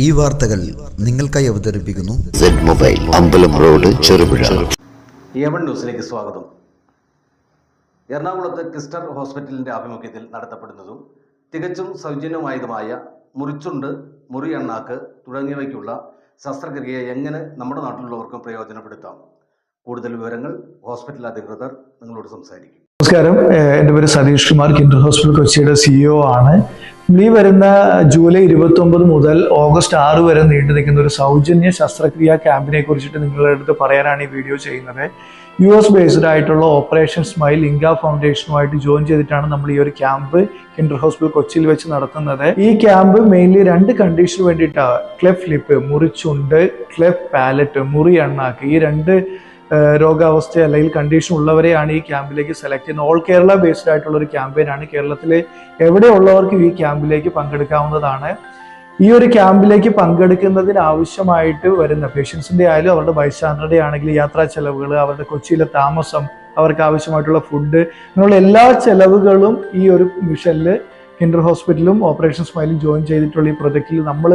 ഈ വാർത്തകൾ നിങ്ങൾക്കായി അവതരിപ്പിക്കുന്നു മൊബൈൽ അമ്പലം റോഡ് ചെറുപുഴ. A1 ന്യൂസിലേക്ക് സ്വാഗതം. എറണാകുളത്ത് കിസ്റ്റർ ഹോസ്പിറ്റലിന്റെ ആഭിമുഖ്യത്തിൽ നടത്തപ്പെടുന്നതും തികച്ചും സൗജന്യമായതുമായ മുറിച്ചുണ്ട്, മുറി എണ്ണാക്ക് തുടങ്ങിയവയ്ക്കുള്ള ശസ്ത്രക്രിയയെ എങ്ങനെ നമ്മുടെ നാട്ടിലുള്ളവർക്കും പ്രയോജനപ്പെടുത്താം? കൂടുതൽ വിവരങ്ങൾ ഹോസ്പിറ്റൽ അധികൃതർ നിങ്ങളോട് സംസാരിക്കും. നമസ്കാരം, എൻ്റെ പേര് സതീഷ് കുമാർ, കിൻഡർ ഹോസ്പിറ്റൽ കൊച്ചിയുടെ CEO ആണ്. ഈ വരുന്ന ജൂലൈ 29 മുതൽ ഓഗസ്റ്റ് 6 വരെ നീണ്ടു നിൽക്കുന്ന ഒരു സൗജന്യ ശസ്ത്രക്രിയാ ക്യാമ്പിനെ കുറിച്ചിട്ട് നിങ്ങളുടെ അടുത്ത് പറയാനാണ് ഈ വീഡിയോ ചെയ്യുന്നത്. US ബേസ്ഡ് ആയിട്ടുള്ള ഓപ്പറേഷൻ സ്മൈൽ ഇൻക ഫൗണ്ടേഷനുമായിട്ട് ജോയിൻ ചെയ്തിട്ടാണ് നമ്മൾ ഈ ഒരു ക്യാമ്പ് കിൻഡർ ഹോസ്പിറ്റൽ കൊച്ചിയിൽ വെച്ച് നടത്തുന്നത്. ഈ ക്യാമ്പ് മെയിൻലി 2 കണ്ടീഷന് വേണ്ടിയിട്ടാണ്. ക്ലെഫ് ലിപ്പ്, മുറിച്ചുണ്ട്, ക്ലെഫ് പാലറ്റ്, മുറി എണ്ണാക്ക്, ഈ 2 രോഗാവസ്ഥ അല്ലെങ്കിൽ കണ്ടീഷൻ ഉള്ളവരെയാണ് ഈ ക്യാമ്പിലേക്ക് സെലക്ട് ചെയ്യുന്നത്. ഓൾ കേരള ബേസ്ഡ് ആയിട്ടുള്ള ഒരു ക്യാമ്പയിനാണ്. കേരളത്തിലെ എവിടെയുള്ളവർക്കും ഈ ക്യാമ്പിലേക്ക് പങ്കെടുക്കാവുന്നതാണ്. ഈ ഒരു ക്യാമ്പിലേക്ക് പങ്കെടുക്കുന്നതിന് ആവശ്യമായിട്ട് വരുന്ന പേഷ്യൻസിന്റെ ആയാലും അവരുടെ ബൈസ്റ്റാൻഡറുടെ ആണെങ്കിൽ യാത്രാ ചെലവുകൾ, അവരുടെ കൊച്ചിയിലെ താമസം, അവർക്ക് ആവശ്യമായിട്ടുള്ള ഫുഡ്, അങ്ങനെയുള്ള എല്ലാ ചെലവുകളും ഈ ഒരു മിഷനിൽ കിൻഡർ ഹോസ്പിറ്റലും ഓപ്പറേഷൻ സ്മൈലും ജോയിൻ ചെയ്തിട്ടുള്ള ഈ പ്രൊജക്റ്റിൽ നമ്മൾ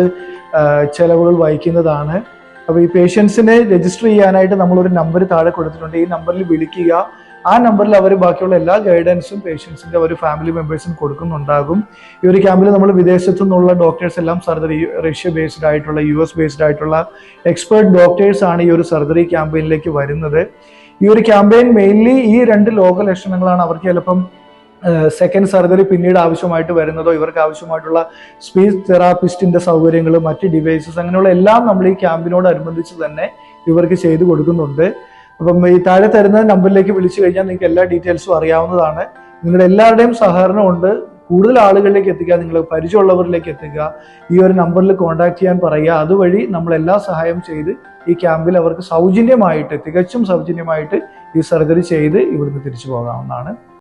ചെലവുകൾ വഹിക്കുന്നതാണ്. അപ്പോൾ ഈ പേഷ്യൻസിനെ രജിസ്റ്റർ ചെയ്യാനായിട്ട് നമ്മളൊരു നമ്പർ താഴെ കൊടുത്തിട്ടുണ്ട്. ഈ നമ്പറിൽ വിളിക്കുക. ആ നമ്പറിൽ അവർ ബാക്കിയുള്ള എല്ലാ ഗൈഡൻസും പേഷ്യൻസിന്റെ ഒരു ഫാമിലി മെമ്പേഴ്സിനും കൊടുക്കുന്നുണ്ടാകും. ഈ ഒരു ക്യാമ്പിൽ നമ്മൾ വിദേശത്തു നിന്നുള്ള ഡോക്ടേഴ്സ് എല്ലാം സർജറി, റഷ്യ ബേസ്ഡ് ആയിട്ടുള്ള, US ബേസ്ഡ് ആയിട്ടുള്ള എക്സ്പേർട്ട് ഡോക്ടേഴ്സ് ആണ് ഈ ഒരു സർജറി ക്യാമ്പയിനിലേക്ക് വരുന്നത്. ഈ ഒരു ക്യാമ്പയിൻ മെയിൻലി ഈ 2 രോഗലക്ഷണങ്ങളാണ്. അവർക്ക് ചിലപ്പം സെക്കൻഡ് സർജറി പിന്നീട് ആവശ്യമായിട്ട് വരുന്നതോ, ഇവർക്ക് ആവശ്യമായിട്ടുള്ള സ്പീച്ച് തെറാപ്പിസ്റ്റിന്റെ സൗകര്യങ്ങൾ, മറ്റ് ഡിവൈസസ്, അങ്ങനെയുള്ള എല്ലാം നമ്മൾ ഈ ക്യാമ്പിനോടനുബന്ധിച്ച് തന്നെ ഇവർക്ക് ചെയ്തു കൊടുക്കുന്നുണ്ട്. അപ്പം ഈ താഴെ തരുന്ന നമ്പറിലേക്ക് വിളിച്ചു കഴിഞ്ഞാൽ നിങ്ങൾക്ക് എല്ലാ ഡീറ്റെയിൽസും അറിയാവുന്നതാണ്. നിങ്ങളുടെ എല്ലാവരുടെയും സഹകരണം ഉണ്ട്. കൂടുതൽ ആളുകളിലേക്ക് എത്തിക്കുക, നിങ്ങൾ പരിചയമുള്ളവരിലേക്ക് എത്തിക്കുക. ഈ ഒരു നമ്പറിൽ കോൺടാക്ട് ചെയ്യാൻ പറയുക. അതുവഴി നമ്മൾ എല്ലാ സഹായം ചെയ്ത് ഈ ക്യാമ്പിൽ അവർക്ക് സൗജന്യമായിട്ട്, തികച്ചും സൗജന്യമായിട്ട് ഈ സർജറി ചെയ്ത് ഇവിടുന്ന് തിരിച്ചു പോകാവുന്നതാണ്.